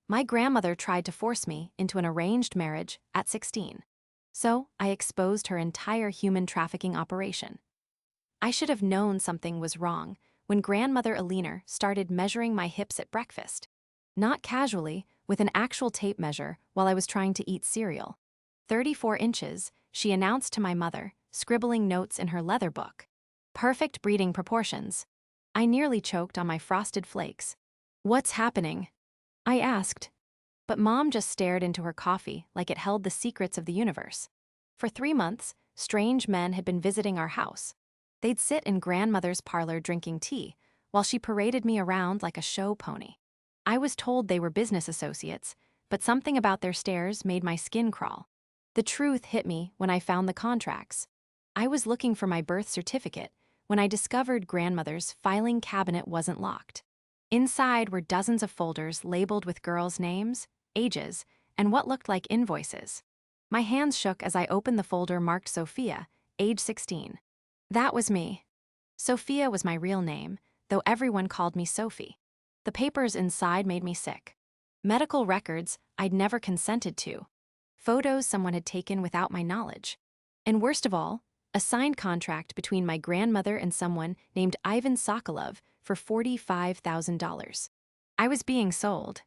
My grandmother tried to force me into an arranged marriage at 16. So I exposed her entire human trafficking operation. I should have known something was wrong when grandmother Alina started measuring my hips at breakfast. Not casually, with an actual tape measure while I was trying to eat cereal. 34 inches, she announced to my mother, scribbling notes in her leather book. Perfect breeding proportions. I nearly choked on my frosted flakes. What's happening? I asked. But Mom just stared into her coffee like it held the secrets of the universe. For 3 months, strange men had been visiting our house. They'd sit in grandmother's parlor drinking tea, while she paraded me around like a show pony. I was told they were business associates, but something about their stares made my skin crawl. The truth hit me when I found the contracts. I was looking for my birth certificate when I discovered grandmother's filing cabinet wasn't locked. Inside were dozens of folders labeled with girls' names, ages, and what looked like invoices. My hands shook as I opened the folder marked Sophia, age 16. That was me. Sophia was my real name, though everyone called me Sophie. The papers inside made me sick. Medical records I'd never consented to. Photos someone had taken without my knowledge. And worst of all, a signed contract between my grandmother and someone named Ivan Sokolov for $45,000. I was being sold.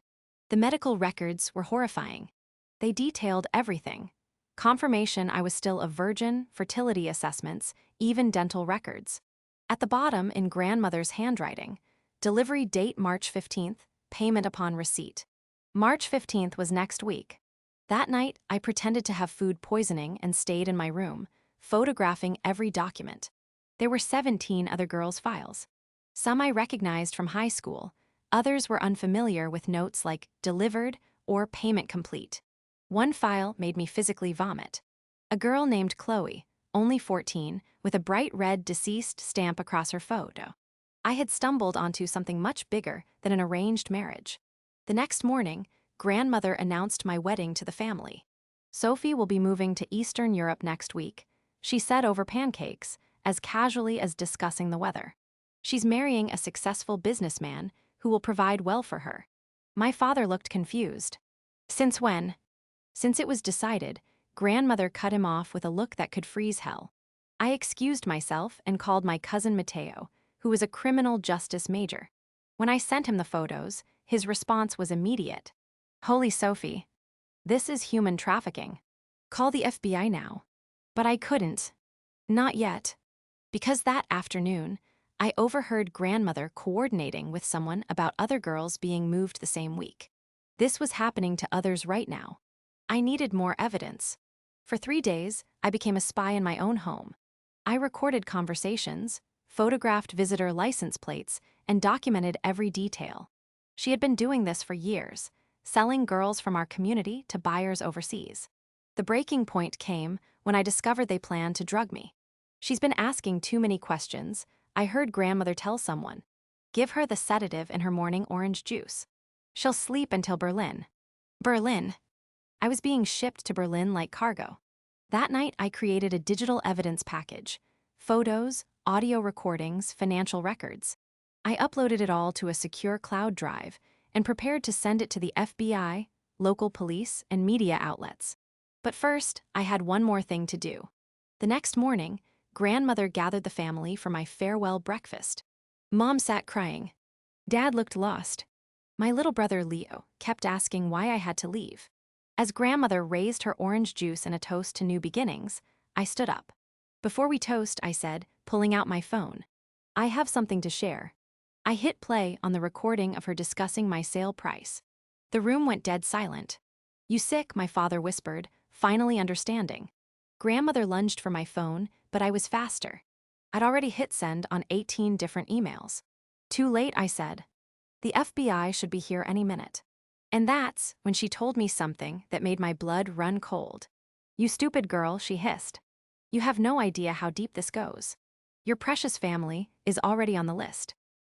The medical records were horrifying. They detailed everything. Confirmation I was still a virgin, fertility assessments, even dental records. At the bottom, in grandmother's handwriting, delivery date March 15th, payment upon receipt. March 15th was next week. That night, I pretended to have food poisoning and stayed in my room, photographing every document. There were 17 other girls' files. Some I recognized from high school, others were unfamiliar with notes like delivered or payment complete. One file made me physically vomit. A girl named Chloe, only 14, with a bright red deceased stamp across her photo. I had stumbled onto something much bigger than an arranged marriage. The next morning, grandmother announced my wedding to the family. Sophie will be moving to Eastern Europe next week, she said over pancakes, as casually as discussing the weather. She's marrying a successful businessman who will provide well for her. My father looked confused. Since when? Since it was decided, grandmother cut him off with a look that could freeze hell. I excused myself and called my cousin Mateo, who was a criminal justice major. When I sent him the photos, his response was immediate. Holy Sophie. This is human trafficking. Call the FBI now. But I couldn't. Not yet. Because that afternoon, I overheard grandmother coordinating with someone about other girls being moved the same week. This was happening to others right now. I needed more evidence. For 3 days, I became a spy in my own home. I recorded conversations, photographed visitor license plates, and documented every detail. She had been doing this for years, selling girls from our community to buyers overseas. The breaking point came when I discovered they planned to drug me. She's been asking too many questions, I heard grandmother tell someone. Give her the sedative in her morning orange juice. She'll sleep until Berlin. Berlin. I was being shipped to Berlin like cargo. That night, I created a digital evidence package. Photos, audio recordings, financial records. I uploaded it all to a secure cloud drive and prepared to send it to the FBI, local police, and media outlets. But first, I had one more thing to do. The next morning, grandmother gathered the family for my farewell breakfast. Mom sat crying. Dad looked lost. My little brother Leo kept asking why I had to leave. As grandmother raised her orange juice in a toast to new beginnings, I stood up. Before we toast, I said, pulling out my phone. I have something to share. I hit play on the recording of her discussing my sale price. The room went dead silent. You sick, my father whispered, finally understanding. Grandmother lunged for my phone, but I was faster. I'd already hit send on 18 different emails. Too late, I said. The FBI should be here any minute. And that's when she told me something that made my blood run cold. You stupid girl, she hissed. You have no idea how deep this goes. Your precious family is already on the list.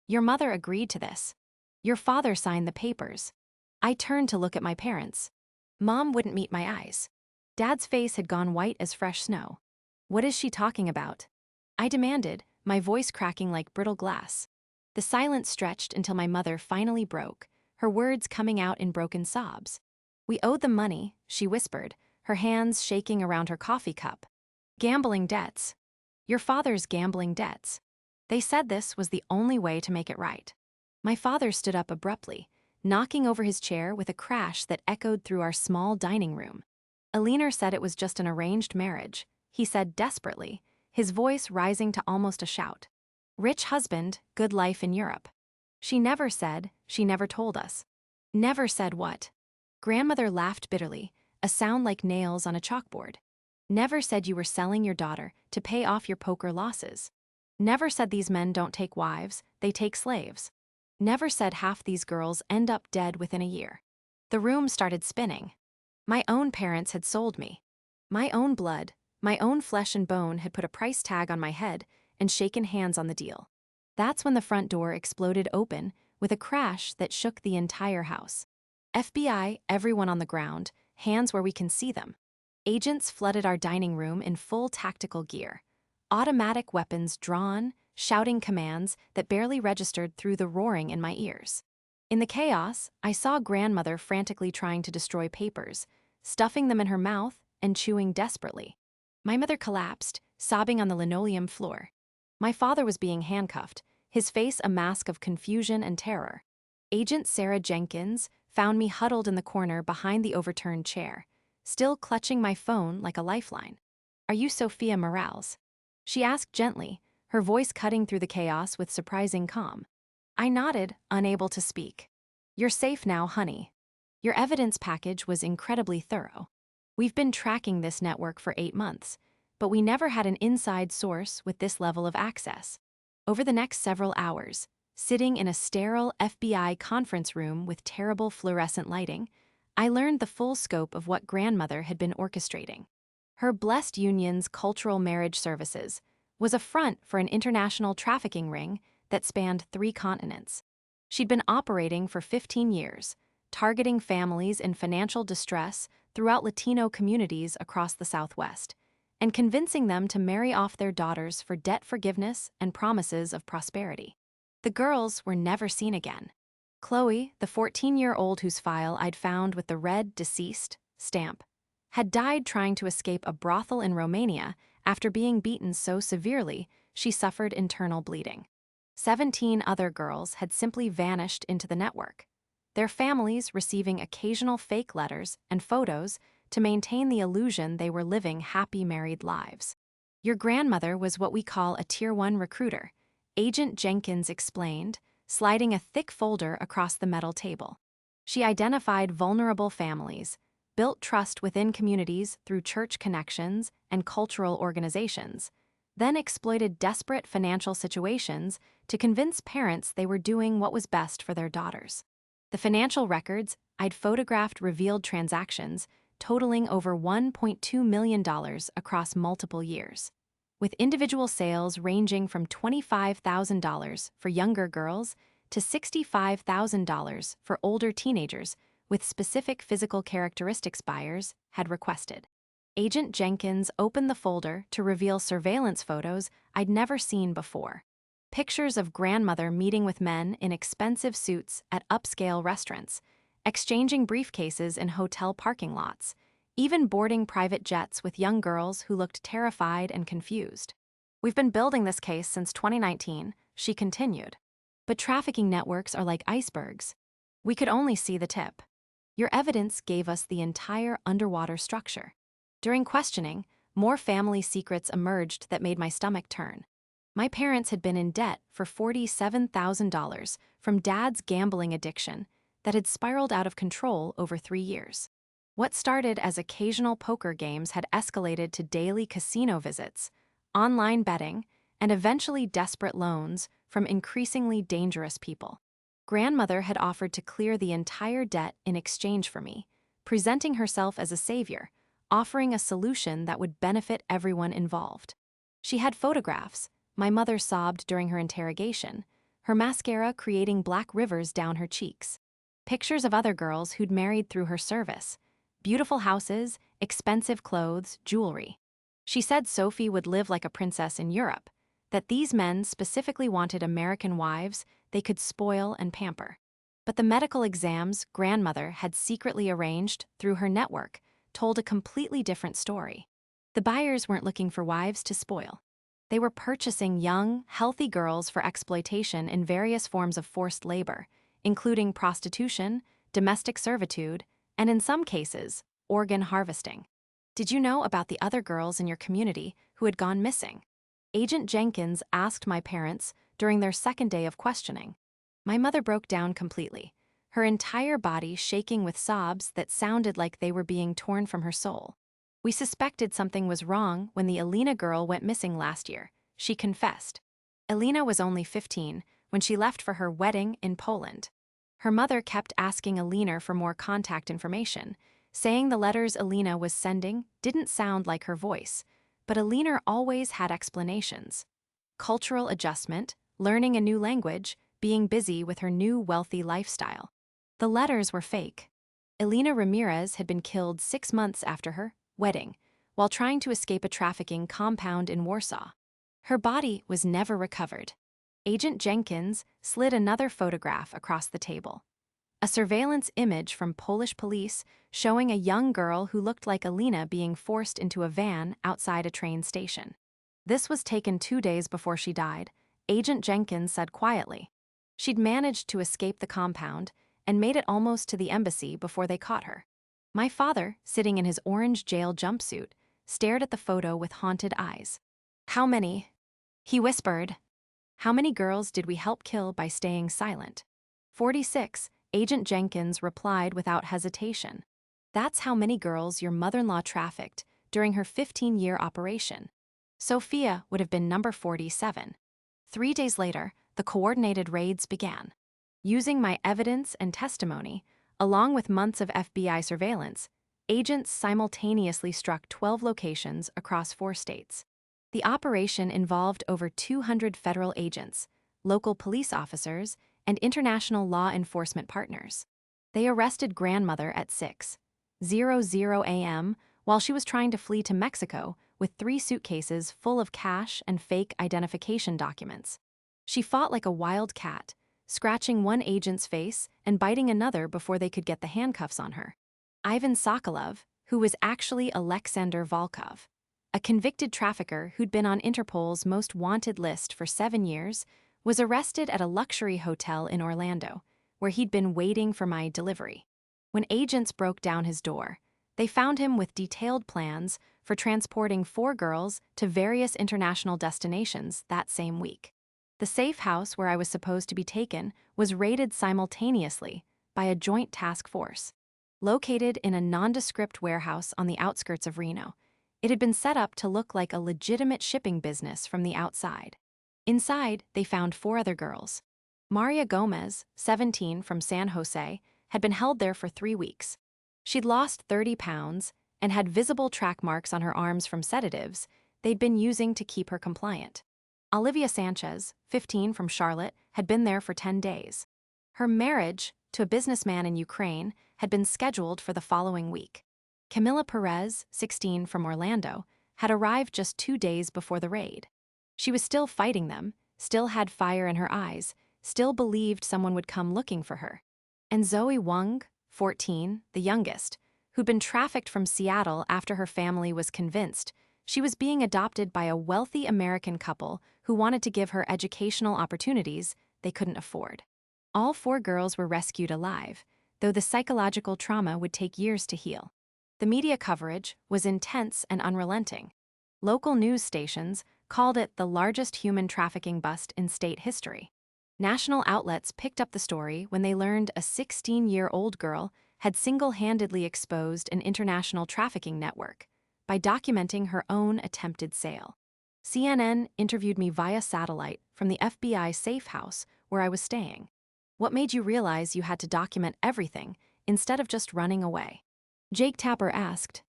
Your mother agreed to this. Your father signed the papers. I turned to look at my parents. Mom wouldn't meet my eyes. Dad's face had gone white as fresh snow. What is she talking about? I demanded, my voice cracking like brittle glass. The silence stretched until my mother finally broke, her words coming out in broken sobs. "We owed them money," she whispered, her hands shaking around her coffee cup. "Gambling debts. Your father's gambling debts." They said this was the only way to make it right. My father stood up abruptly, knocking over his chair with a crash that echoed through our small dining room. "Alina said it was just an arranged marriage," he said desperately, his voice rising to almost a shout. "Rich husband, good life in Europe. She never told us." "Never said what?" Grandmother laughed bitterly, a sound like nails on a chalkboard. "Never said you were selling your daughter to pay off your poker losses. Never said these men don't take wives, they take slaves. Never said half these girls end up dead within a year." The room started spinning. My own parents had sold me. My own blood, my own flesh and bone had put a price tag on my head and shaken hands on the deal. That's when the front door exploded open with a crash that shook the entire house. FBI, everyone on the ground, hands where we can see them. Agents flooded our dining room in full tactical gear. Automatic weapons drawn, shouting commands that barely registered through the roaring in my ears. In the chaos, I saw grandmother frantically trying to destroy papers, stuffing them in her mouth and chewing desperately. My mother collapsed, sobbing on the linoleum floor. My father was being handcuffed, his face a mask of confusion and terror. Agent Sarah Jenkins found me huddled in the corner behind the overturned chair, still clutching my phone like a lifeline. "Are you Sophia Morales?" she asked gently, her voice cutting through the chaos with surprising calm. I nodded, unable to speak. "You're safe now, honey. Your evidence package was incredibly thorough. We've been tracking this network for 8 months, but we never had an inside source with this level of access." Over the next several hours, sitting in a sterile FBI conference room with terrible fluorescent lighting, I learned the full scope of what grandmother had been orchestrating. Her blessed union's cultural marriage services was a front for an international trafficking ring that spanned 3 continents. She'd been operating for 15 years, targeting families in financial distress throughout Latino communities across the Southwest, and convincing them to marry off their daughters for debt forgiveness and promises of prosperity. The girls were never seen again. Chloe, the 14-year-old whose file I'd found with the red "deceased" stamp, had died trying to escape a brothel in Romania after being beaten so severely she suffered internal bleeding. 17 other girls had simply vanished into the network, their families receiving occasional fake letters and photos to maintain the illusion they were living happy married lives. "Your grandmother was what we call a Tier 1 recruiter," Agent Jenkins explained, sliding a thick folder across the metal table. "She identified vulnerable families, built trust within communities through church connections and cultural organizations, then exploited desperate financial situations to convince parents they were doing what was best for their daughters. The financial records I'd photographed revealed transactions totaling over $1.2 million across multiple years, with individual sales ranging from $25,000 for younger girls to $65,000 for older teenagers with specific physical characteristics buyers had requested. Agent Jenkins opened the folder to reveal surveillance photos I'd never seen before. Pictures of grandmother meeting with men in expensive suits at upscale restaurants, exchanging briefcases in hotel parking lots, even boarding private jets with young girls who looked terrified and confused. "We've been building this case since 2019, she continued. "But trafficking networks are like icebergs. We could only see the tip. Your evidence gave us the entire underwater structure." During questioning, more family secrets emerged that made my stomach turn. My parents had been in debt for $47,000 from Dad's gambling addiction that had spiraled out of control over 3 years. What started as occasional poker games had escalated to daily casino visits, online betting, and eventually desperate loans from increasingly dangerous people. Grandmother had offered to clear the entire debt in exchange for me, presenting herself as a savior, offering a solution that would benefit everyone involved. She had photographs. My mother sobbed during her interrogation, her mascara creating black rivers down her cheeks. Pictures of other girls who'd married through her service. Beautiful houses, expensive clothes, jewelry. She said Sophie would live like a princess in Europe, that these men specifically wanted American wives they could spoil and pamper. But the medical exams grandmother had secretly arranged through her network told a completely different story. The buyers weren't looking for wives to spoil. They were purchasing young, healthy girls for exploitation in various forms of forced labor, including prostitution, domestic servitude, and in some cases, organ harvesting. Did you know about the other girls in your community who had gone missing? Agent Jenkins asked my parents during their second day of questioning. My mother broke down completely, her entire body shaking with sobs that sounded like they were being torn from her soul. We suspected something was wrong when the Alina girl went missing last year, she confessed. Alina was only 15 when she left for her wedding in Poland. Her mother kept asking Alina for more contact information, saying the letters Alina was sending didn't sound like her voice, but Alina always had explanations. Cultural adjustment, learning a new language, being busy with her new wealthy lifestyle. The letters were fake. Alina Ramirez had been killed 6 months after her wedding, while trying to escape a trafficking compound in Warsaw. Her body was never recovered. Agent Jenkins slid another photograph across the table. A surveillance image from Polish police showing a young girl who looked like Alina being forced into a van outside a train station. This was taken 2 days before she died, Agent Jenkins said quietly. She'd managed to escape the compound and made it almost to the embassy before they caught her. My father, sitting in his orange jail jumpsuit, stared at the photo with haunted eyes. "How many?" he whispered. "How many girls did we help kill by staying silent?" 46, Agent Jenkins replied without hesitation. "That's how many girls your mother-in-law trafficked during her 15-year operation." Sophia would have been number 47. 3 days later, the coordinated raids began. Using my evidence and testimony, along with months of FBI surveillance, agents simultaneously struck 12 locations across 4 states. The operation involved over 200 federal agents, local police officers, and international law enforcement partners. They arrested grandmother at 6:00 a.m. while she was trying to flee to Mexico with 3 suitcases full of cash and fake identification documents. She fought like a wild cat, scratching one agent's face and biting another before they could get the handcuffs on her. Ivan Sokolov, who was actually Alexander Volkov, a convicted trafficker who'd been on Interpol's most wanted list for 7 years, was arrested at a luxury hotel in Orlando, where he'd been waiting for my delivery. When agents broke down his door, they found him with detailed plans for transporting 4 girls to various international destinations that same week. The safe house where I was supposed to be taken was raided simultaneously by a joint task force. Located in a nondescript warehouse on the outskirts of Reno, it had been set up to look like a legitimate shipping business from the outside. Inside, they found 4 other girls. Maria Gomez, 17, from San Jose, had been held there for 3 weeks. She'd lost 30 pounds and had visible track marks on her arms from sedatives they'd been using to keep her compliant. Olivia Sanchez, 15, from Charlotte, had been there for 10 days. Her marriage to a businessman in Ukraine had been scheduled for the following week. Camila Perez, 16, from Orlando, had arrived just 2 days before the raid. She was still fighting them, still had fire in her eyes, still believed someone would come looking for her. And Zoe Wong, 14, the youngest, who'd been trafficked from Seattle after her family was convinced she was being adopted by a wealthy American couple who wanted to give her educational opportunities they couldn't afford. All 4 girls were rescued alive, though the psychological trauma would take years to heal. The media coverage was intense and unrelenting. Local news stations called it the largest human trafficking bust in state history. National outlets picked up the story when they learned a 16-year-old girl had single-handedly exposed an international trafficking network by documenting her own attempted sale. CNN interviewed me via satellite from the FBI safe house where I was staying. "What made you realize you had to document everything instead of just running away?" Jake Tapper asked.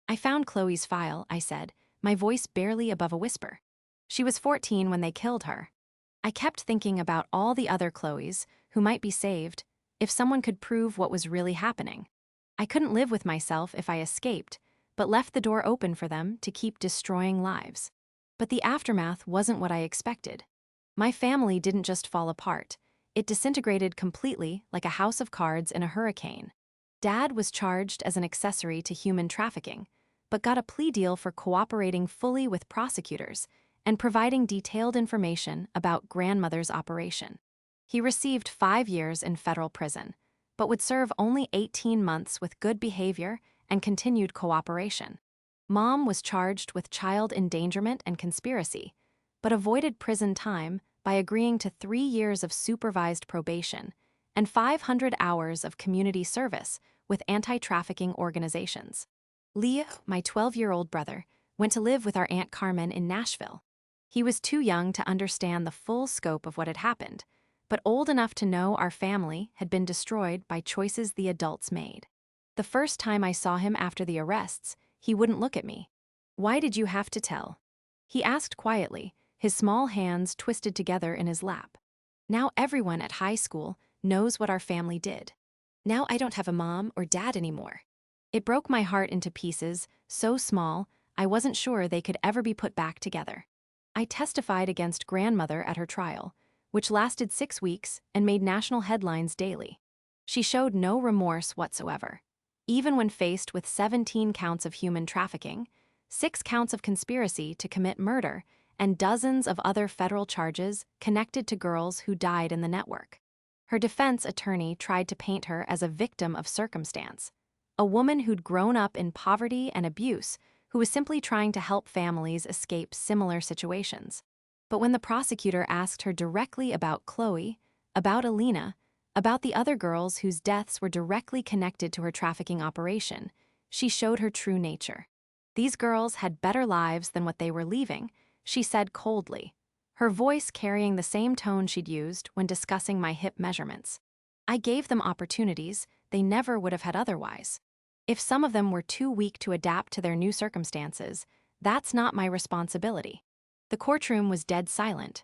"I found Chloe's file," I said, my voice barely above a whisper. "She was 14 when they killed her. I kept thinking about all the other Chloes who might be saved if someone could prove what was really happening. I couldn't live with myself if I escaped, but left the door open for them to keep destroying lives. But the aftermath wasn't what I expected. My family didn't just fall apart, it disintegrated completely like a house of cards in a hurricane. Dad was charged as an accessory to human trafficking, but got a plea deal for cooperating fully with prosecutors and providing detailed information about grandmother's operation. He received 5 years in federal prison, but would serve only 18 months with good behavior and continued cooperation. Mom was charged with child endangerment and conspiracy, but avoided prison time by agreeing to 3 years of supervised probation and 500 hours of community service with anti-trafficking organizations. Leo, my 12-year-old brother, went to live with our Aunt Carmen in Nashville. He was too young to understand the full scope of what had happened, but old enough to know our family had been destroyed by choices the adults made. The first time I saw him after the arrests, he wouldn't look at me. "Why did you have to tell?" he asked quietly, his small hands twisted together in his lap. "Now everyone at high school knows what our family did. Now I don't have a mom or dad anymore." It broke my heart into pieces, so small, I wasn't sure they could ever be put back together. I testified against grandmother at her trial, which lasted 6 weeks and made national headlines daily. She showed no remorse whatsoever. Even when faced with 17 counts of human trafficking, 6 counts of conspiracy to commit murder, and dozens of other federal charges connected to girls who died in the network. Her defense attorney tried to paint her as a victim of circumstance, a woman who'd grown up in poverty and abuse, who was simply trying to help families escape similar situations. But when the prosecutor asked her directly about Chloe, about Alina, about the other girls whose deaths were directly connected to her trafficking operation, she showed her true nature. These girls had better lives than what they were leaving, she said coldly, her voice carrying the same tone she'd used when discussing my hip measurements. I gave them opportunities they never would have had otherwise. If some of them were too weak to adapt to their new circumstances, that's not my responsibility. The courtroom was dead silent.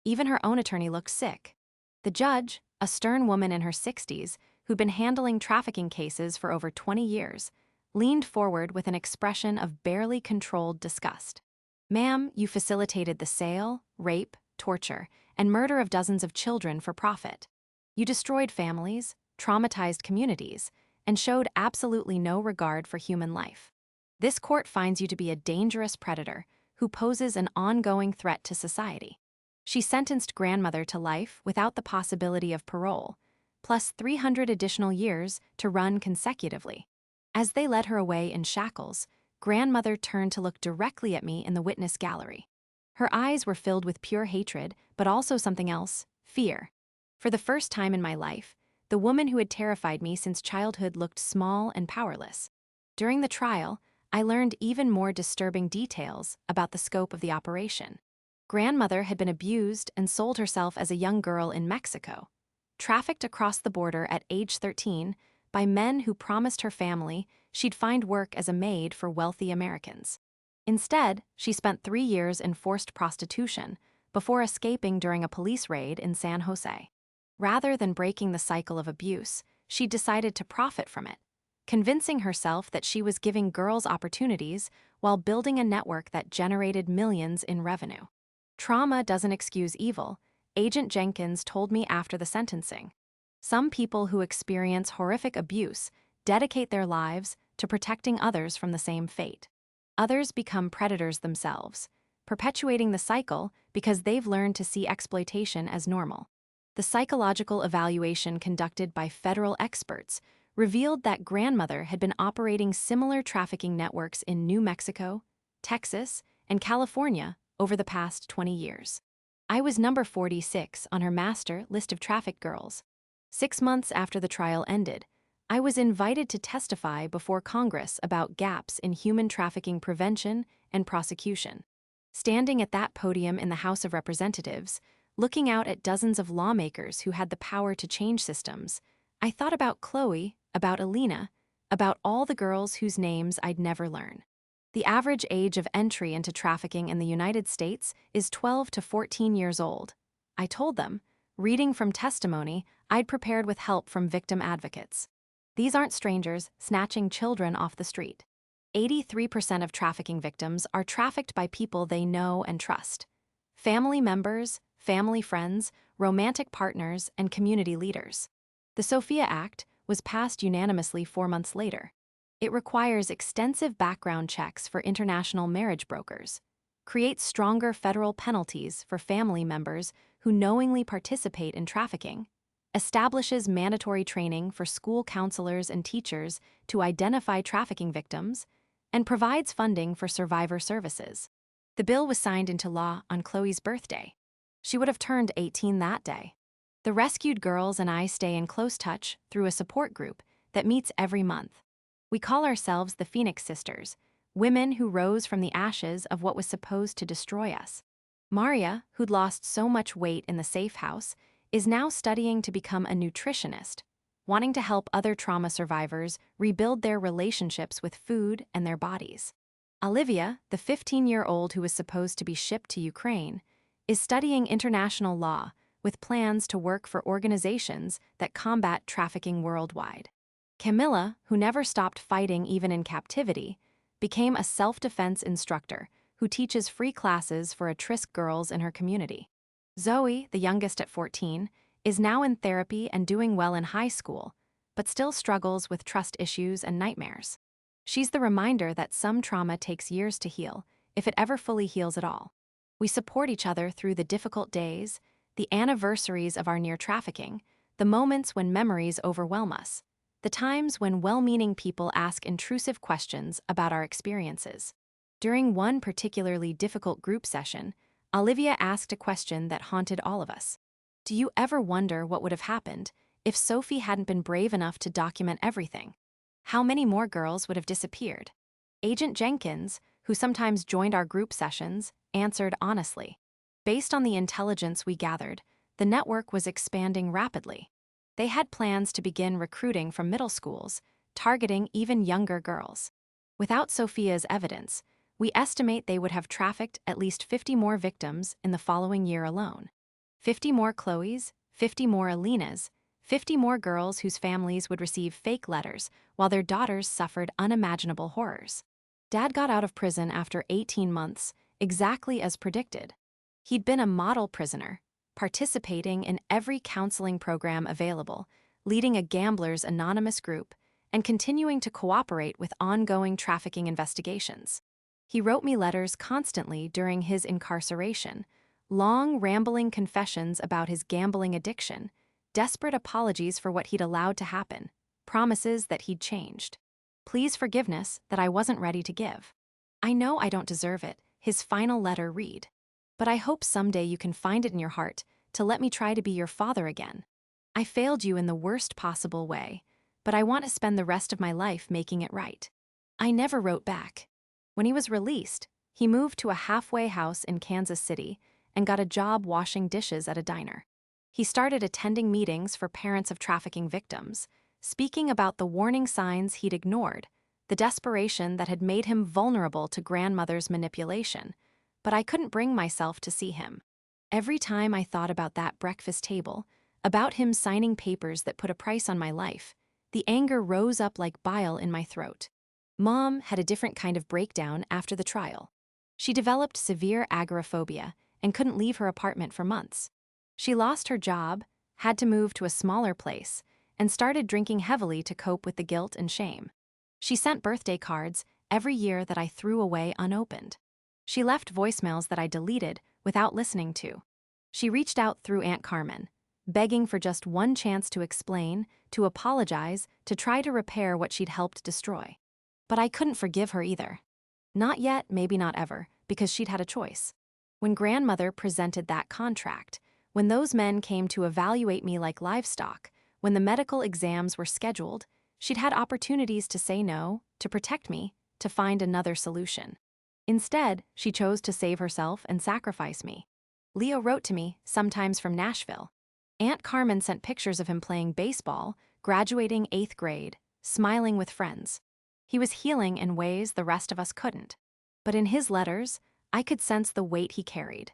Even her own attorney looked sick. The judge, a stern woman in her 60s who'd been handling trafficking cases for over 20 years, leaned forward with an expression of barely controlled disgust. "Ma'am, you facilitated the sale, rape, torture, and murder of dozens of children for profit. You destroyed families, traumatized communities, and showed absolutely no regard for human life. This court finds you to be a dangerous predator who poses an ongoing threat to society." She sentenced grandmother to life without the possibility of parole, plus 300 additional years to run consecutively. As they led her away in shackles, grandmother turned to look directly at me in the witness gallery. Her eyes were filled with pure hatred, but also something else, fear. For the first time in my life, the woman who had terrified me since childhood looked small and powerless. During the trial, I learned even more disturbing details about the scope of the operation. Grandmother had been abused and sold herself as a young girl in Mexico, trafficked across the border at age 13 by men who promised her family she'd find work as a maid for wealthy Americans. Instead, she spent 3 years in forced prostitution before escaping during a police raid in San Jose. Rather than breaking the cycle of abuse, she decided to profit from it, convincing herself that she was giving girls opportunities while building a network that generated millions in revenue. Trauma doesn't excuse evil, Agent Jenkins told me after the sentencing. Some people who experience horrific abuse dedicate their lives to protecting others from the same fate. Others become predators themselves, perpetuating the cycle because they've learned to see exploitation as normal. The psychological evaluation conducted by federal experts revealed that grandmother had been operating similar trafficking networks in New Mexico, Texas, and California over the past 20 years. I was number 46 on her master list of trafficked girls. 6 months after the trial ended, I was invited to testify before Congress about gaps in human trafficking prevention and prosecution. Standing at that podium in the House of Representatives, looking out at dozens of lawmakers who had the power to change systems, I thought about Chloe, about Alina, about all the girls whose names I'd never learn. The average age of entry into trafficking in the United States is 12 to 14 years old. I told them, reading from testimony I'd prepared with help from victim advocates. These aren't strangers snatching children off the street. 83% of trafficking victims are trafficked by people they know and trust. Family members, family friends, romantic partners, and community leaders. The Sophia Act was passed unanimously 4 months later. It requires extensive background checks for international marriage brokers, creates stronger federal penalties for family members who knowingly participate in trafficking, establishes mandatory training for school counselors and teachers to identify trafficking victims, and provides funding for survivor services. The bill was signed into law on Chloe's birthday. She would have turned 18 that day. The rescued girls and I stay in close touch through a support group that meets every month. We call ourselves the Phoenix Sisters, women who rose from the ashes of what was supposed to destroy us. Maria, who'd lost so much weight in the safe house, is now studying to become a nutritionist, wanting to help other trauma survivors rebuild their relationships with food and their bodies. Olivia, the 15-year-old who was supposed to be shipped to Ukraine, is studying international law with plans to work for organizations that combat trafficking worldwide. Camilla, who never stopped fighting even in captivity, became a self-defense instructor who teaches free classes for at-risk girls in her community. Zoe, the youngest at 14, is now in therapy and doing well in high school, but still struggles with trust issues and nightmares. She's the reminder that some trauma takes years to heal, if it ever fully heals at all. We support each other through the difficult days, the anniversaries of our near trafficking, the moments when memories overwhelm us, the times when well-meaning people ask intrusive questions about our experiences. During one particularly difficult group session, Olivia asked a question that haunted all of us. Do you ever wonder what would have happened if Sophie hadn't been brave enough to document everything? How many more girls would have disappeared? Agent Jenkins, who sometimes joined our group sessions, answered honestly. Based on the intelligence we gathered, the network was expanding rapidly. They had plans to begin recruiting from middle schools, targeting even younger girls. Without Sophia's evidence, we estimate they would have trafficked at least 50 more victims in the following year alone. 50 more Chloes, 50 more Alinas, 50 more girls whose families would receive fake letters while their daughters suffered unimaginable horrors. Dad got out of prison after 18 months, exactly as predicted. He'd been a model prisoner, participating in every counseling program available, leading a Gamblers Anonymous group, and continuing to cooperate with ongoing trafficking investigations. He wrote me letters constantly during his incarceration, long, rambling confessions about his gambling addiction, desperate apologies for what he'd allowed to happen, promises that he'd changed. Please forgiveness that I wasn't ready to give. I know I don't deserve it, his final letter read. But I hope someday you can find it in your heart to let me try to be your father again. I failed you in the worst possible way, but I want to spend the rest of my life making it right. I never wrote back. When he was released, he moved to a halfway house in Kansas City and got a job washing dishes at a diner. He started attending meetings for parents of trafficking victims, speaking about the warning signs he'd ignored, the desperation that had made him vulnerable to grandmother's manipulation, but I couldn't bring myself to see him. Every time I thought about that breakfast table, about him signing papers that put a price on my life, the anger rose up like bile in my throat. Mom had a different kind of breakdown after the trial. She developed severe agoraphobia and couldn't leave her apartment for months. She lost her job, had to move to a smaller place, and started drinking heavily to cope with the guilt and shame. She sent birthday cards every year that I threw away unopened. She left voicemails that I deleted without listening to. She reached out through Aunt Carmen, begging for just one chance to explain, to apologize, to try to repair what she'd helped destroy. But I couldn't forgive her either. Not yet, maybe not ever, because she'd had a choice. When grandmother presented that contract, when those men came to evaluate me like livestock, when the medical exams were scheduled, she'd had opportunities to say no, to protect me, to find another solution. Instead, she chose to save herself and sacrifice me. Leo wrote to me, sometimes from Nashville. Aunt Carmen sent pictures of him playing baseball, graduating 8th grade, smiling with friends. He was healing in ways the rest of us couldn't. But in his letters, I could sense the weight he carried.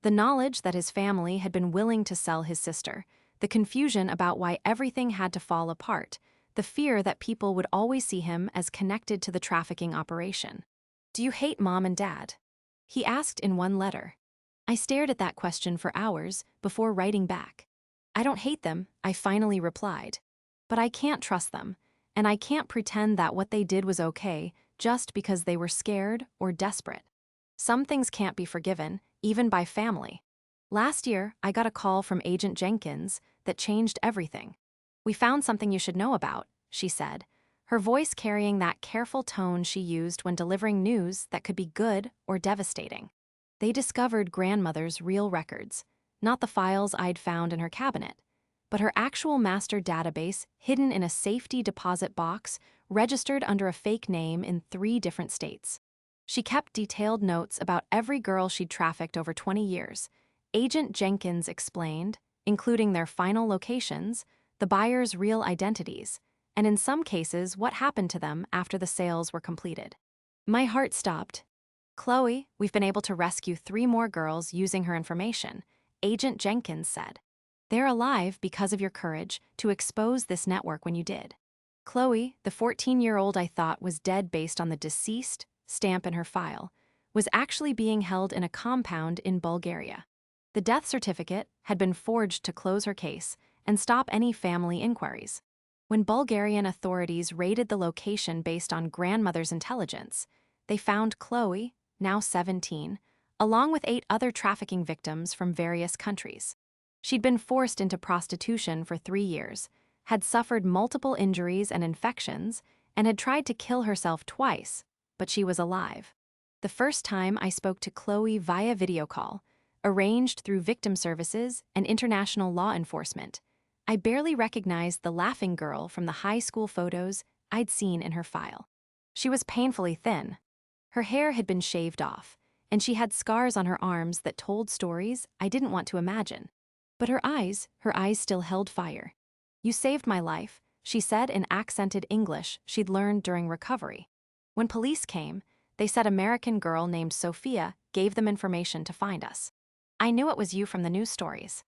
The knowledge that his family had been willing to sell his sister, the confusion about why everything had to fall apart, the fear that people would always see him as connected to the trafficking operation. Do you hate Mom and Dad? He asked in one letter. I stared at that question for hours before writing back. I don't hate them, I finally replied. But I can't trust them, and I can't pretend that what they did was okay just because they were scared or desperate. Some things can't be forgiven, even by family. Last year, I got a call from Agent Jenkins that changed everything. "We found something you should know about," she said, her voice carrying that careful tone she used when delivering news that could be good or devastating. They discovered grandmother's real records, not the files I'd found in her cabinet, but her actual master database hidden in a safety deposit box registered under a fake name in 3 different states. She kept detailed notes about every girl she'd trafficked over 20 years. Agent Jenkins explained, including their final locations, the buyers' real identities, and in some cases what happened to them after the sales were completed. My heart stopped. "Chloe, we've been able to rescue 3 more girls using her information," Agent Jenkins said. "They're alive because of your courage to expose this network when you did." Chloe, the 14-year-old I thought was dead based on the deceased stamp in her file, was actually being held in a compound in Bulgaria. The death certificate had been forged to close her case and stop any family inquiries. When Bulgarian authorities raided the location based on grandmother's intelligence, they found Chloe, now 17, along with 8 other trafficking victims from various countries. She'd been forced into prostitution for 3 years, had suffered multiple injuries and infections, and had tried to kill herself twice, but she was alive. The first time I spoke to Chloe via video call, arranged through victim services and international law enforcement, I barely recognized the laughing girl from the high school photos I'd seen in her file. She was painfully thin. Her hair had been shaved off, and she had scars on her arms that told stories I didn't want to imagine. But her eyes still held fire. "You saved my life," she said in accented English she'd learned during recovery. When police came, they said an American girl named Sophia gave them information to find us. "I knew it was you from the news stories."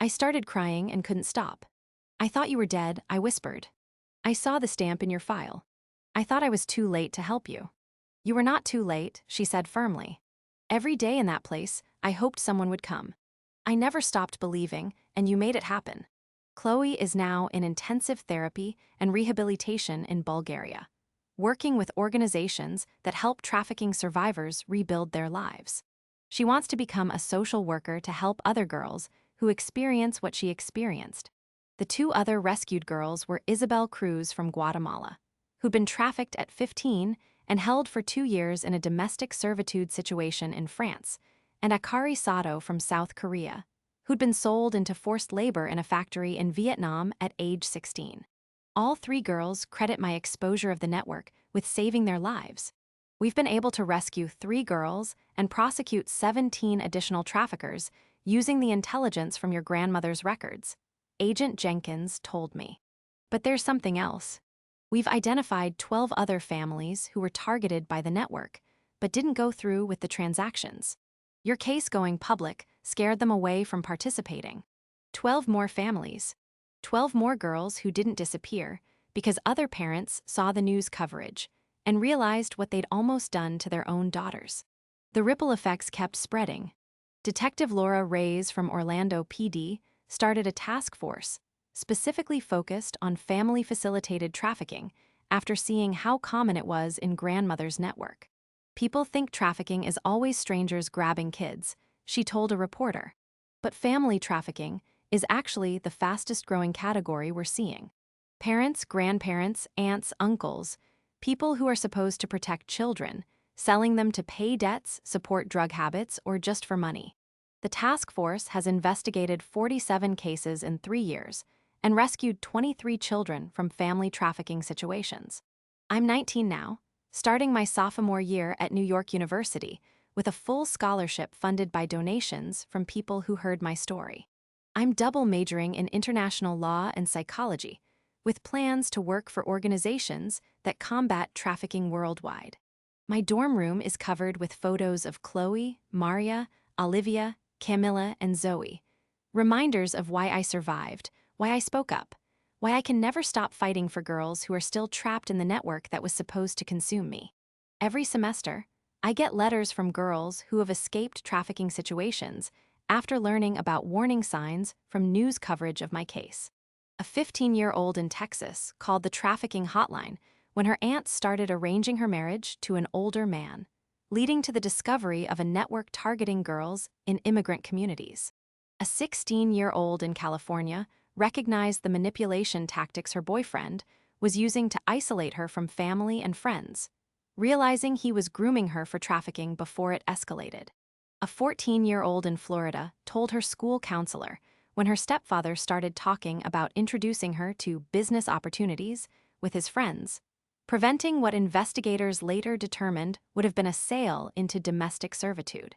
I started crying and couldn't stop. "I thought you were dead," I whispered. "I saw the stamp in your file. I thought I was too late to help you." "You were not too late," she said firmly. "Every day in that place, I hoped someone would come. I never stopped believing, and you made it happen." Chloe is now in intensive therapy and rehabilitation in Bulgaria, working with organizations that help trafficking survivors rebuild their lives. She wants to become a social worker to help other girls who experience what she experienced. The 2 other rescued girls were Isabel Cruz from Guatemala, who'd been trafficked at 15 and held for 2 years in a domestic servitude situation in France, and Akari Sato from South Korea, who'd been sold into forced labor in a factory in Vietnam at age 16. All 3 girls credit my exposure of the network with saving their lives. "We've been able to rescue 3 girls and prosecute 17 additional traffickers using the intelligence from your grandmother's records," Agent Jenkins told me. "But there's something else. We've identified 12 other families who were targeted by the network, but didn't go through with the transactions. Your case going public scared them away from participating. 12 more families. 12 more girls who didn't disappear because other parents saw the news coverage and realized what they'd almost done to their own daughters." The ripple effects kept spreading. Detective Laura Reyes from Orlando PD started a task force specifically focused on family-facilitated trafficking after seeing how common it was in grandmother's network. "People think trafficking is always strangers grabbing kids," she told a reporter. "But family trafficking is actually the fastest-growing category we're seeing. Parents, grandparents, aunts, uncles, people who are supposed to protect children, selling them to pay debts, support drug habits, or just for money." The task force has investigated 47 cases in 3 years and rescued 23 children from family trafficking situations. I'm 19 now, starting my sophomore year at New York University with a full scholarship funded by donations from people who heard my story. I'm double majoring in international law and psychology, with plans to work for organizations that combat trafficking worldwide. My dorm room is covered with photos of Chloe, Maria, Olivia, Camilla, and Zoe. Reminders of why I survived, why I spoke up, why I can never stop fighting for girls who are still trapped in the network that was supposed to consume me. Every semester, I get letters from girls who have escaped trafficking situations after learning about warning signs from news coverage of my case. A 15-year-old in Texas called the trafficking hotline when her aunt started arranging her marriage to an older man, leading to the discovery of a network targeting girls in immigrant communities. A 16-year-old in California recognized the manipulation tactics her boyfriend was using to isolate her from family and friends, realizing he was grooming her for trafficking before it escalated. A 14-year-old in Florida told her school counselor when her stepfather started talking about introducing her to business opportunities with his friends, preventing what investigators later determined would have been a sale into domestic servitude.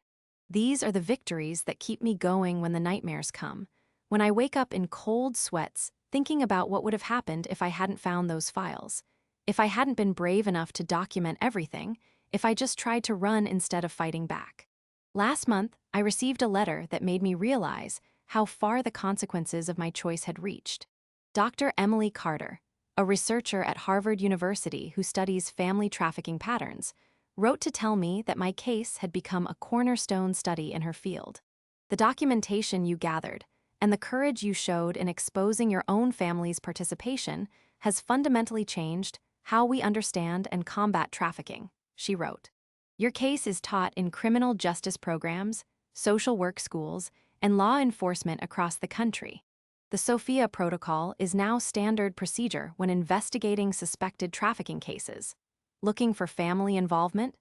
These are the victories that keep me going when the nightmares come, when I wake up in cold sweats thinking about what would have happened if I hadn't found those files, if I hadn't been brave enough to document everything, if I just tried to run instead of fighting back. Last month, I received a letter that made me realize how far the consequences of my choice had reached. Dr. Emily Carter, a researcher at Harvard University who studies family trafficking patterns, wrote to tell me that my case had become a cornerstone study in her field. The documentation you gathered and the courage you showed in exposing your own family's participation has fundamentally changed how we understand and combat trafficking, she wrote. Your case is taught in criminal justice programs, social work schools, and law enforcement across the country. The Sophia Protocol is now standard procedure when investigating suspected trafficking cases, looking for family involvement,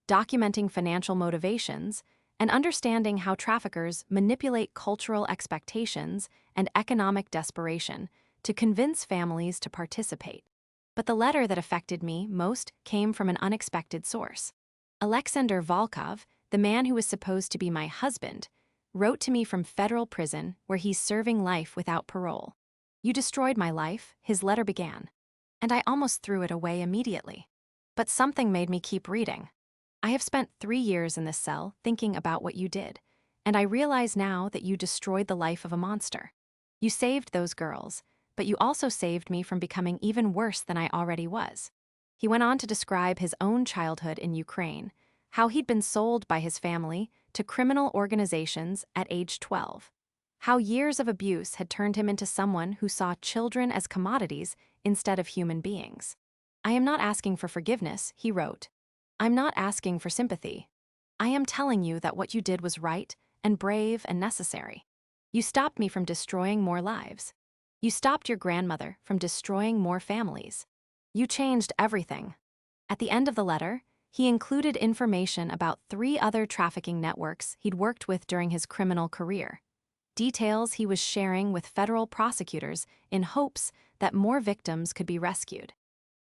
documenting financial motivations, and understanding how traffickers manipulate cultural expectations and economic desperation to convince families to participate. But the letter that affected me most came from an unexpected source. Alexander Volkov, the man who was supposed to be my husband, wrote to me from federal prison where he's serving life without parole. "You destroyed my life," his letter began, and I almost threw it away immediately. But something made me keep reading. "I have spent 3 years in this cell thinking about what you did, and I realize now that you destroyed the life of a monster. You saved those girls, but you also saved me from becoming even worse than I already was." He went on to describe his own childhood in Ukraine, how he'd been sold by his family to criminal organizations at age 12, how years of abuse had turned him into someone who saw children as commodities instead of human beings. "I am not asking for forgiveness," he wrote. "I'm not asking for sympathy. I am telling you that what you did was right and brave and necessary. You stopped me from destroying more lives. You stopped your grandmother from destroying more families. You changed everything." At the end of the letter, he included information about 3 other trafficking networks he'd worked with during his criminal career, details he was sharing with federal prosecutors in hopes that more victims could be rescued.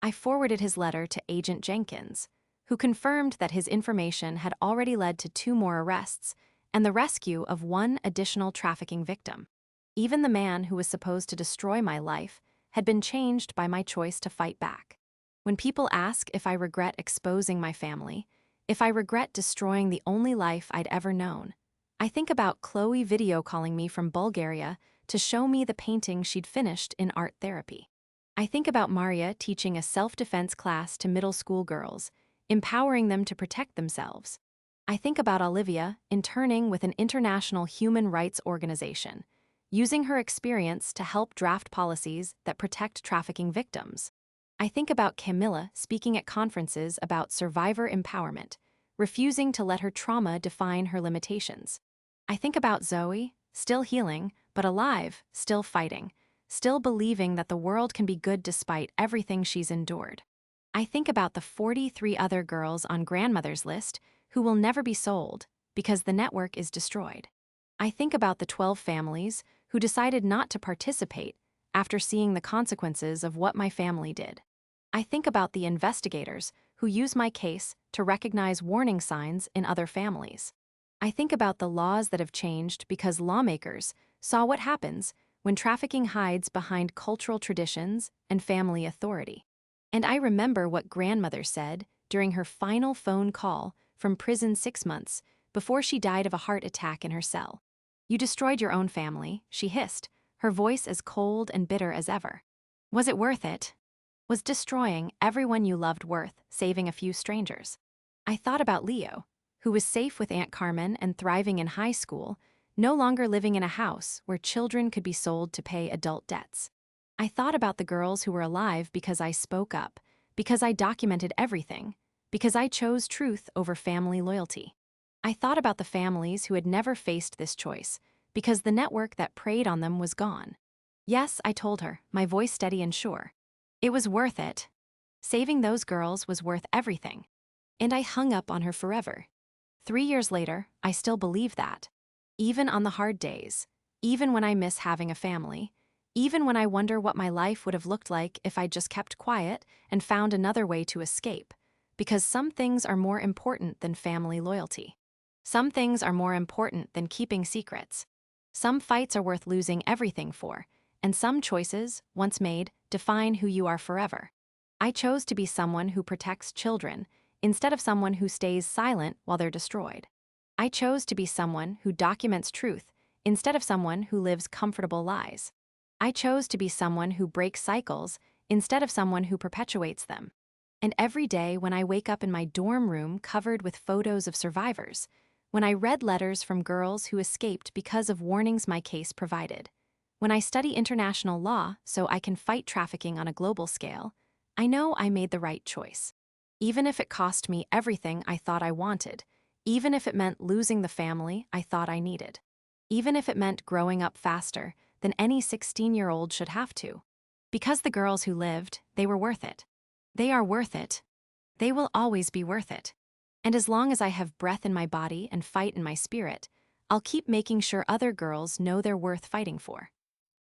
I forwarded his letter to Agent Jenkins, who confirmed that his information had already led to 2 more arrests and the rescue of 1 additional trafficking victim. Even the man who was supposed to destroy my life had been changed by my choice to fight back. When people ask if I regret exposing my family, if I regret destroying the only life I'd ever known, I think about Chloe video calling me from Bulgaria to show me the painting she'd finished in art therapy. I think about Maria teaching a self-defense class to middle school girls, empowering them to protect themselves. I think about Olivia interning with an international human rights organization, using her experience to help draft policies that protect trafficking victims. I think about Camilla speaking at conferences about survivor empowerment, refusing to let her trauma define her limitations. I think about Zoe, still healing, but alive, still fighting, still believing that the world can be good despite everything she's endured. I think about the 43 other girls on grandmother's list who will never be sold because the network is destroyed. I think about the 12 families who decided not to participate after seeing the consequences of what my family did. I think about the investigators who use my case to recognize warning signs in other families. I think about the laws that have changed because lawmakers saw what happens when trafficking hides behind cultural traditions and family authority. And I remember what grandmother said during her final phone call from prison 6 months before she died of a heart attack in her cell. "You destroyed your own family," she hissed, her voice as cold and bitter as ever. "Was it worth it? Was destroying everyone you loved worth saving a few strangers?" I thought about Leo, who was safe with Aunt Carmen and thriving in high school, no longer living in a house where children could be sold to pay adult debts. I thought about the girls who were alive because I spoke up, because I documented everything, because I chose truth over family loyalty. I thought about the families who had never faced this choice, because the network that preyed on them was gone. Yes, I told her, my voice steady and sure. It was worth it. Saving those girls was worth everything. And I hung up on her forever. 3 years later, I still believe that. Even on the hard days, even when I miss having a family, even when I wonder what my life would have looked like if I'd just kept quiet and found another way to escape, because some things are more important than family loyalty. Some things are more important than keeping secrets. Some fights are worth losing everything for, and some choices, once made, define who you are forever. I chose to be someone who protects children, instead of someone who stays silent while they're destroyed. I chose to be someone who documents truth, instead of someone who lives comfortable lies. I chose to be someone who breaks cycles, instead of someone who perpetuates them. And every day when I wake up in my dorm room covered with photos of survivors, when I read letters from girls who escaped because of warnings my case provided, when I study international law so I can fight trafficking on a global scale, I know I made the right choice. Even if it cost me everything I thought I wanted, even if it meant losing the family I thought I needed, even if it meant growing up faster than any 16-year-old should have to. Because the girls who lived, they were worth it. They are worth it. They will always be worth it. And as long as I have breath in my body and fight in my spirit, I'll keep making sure other girls know they're worth fighting for.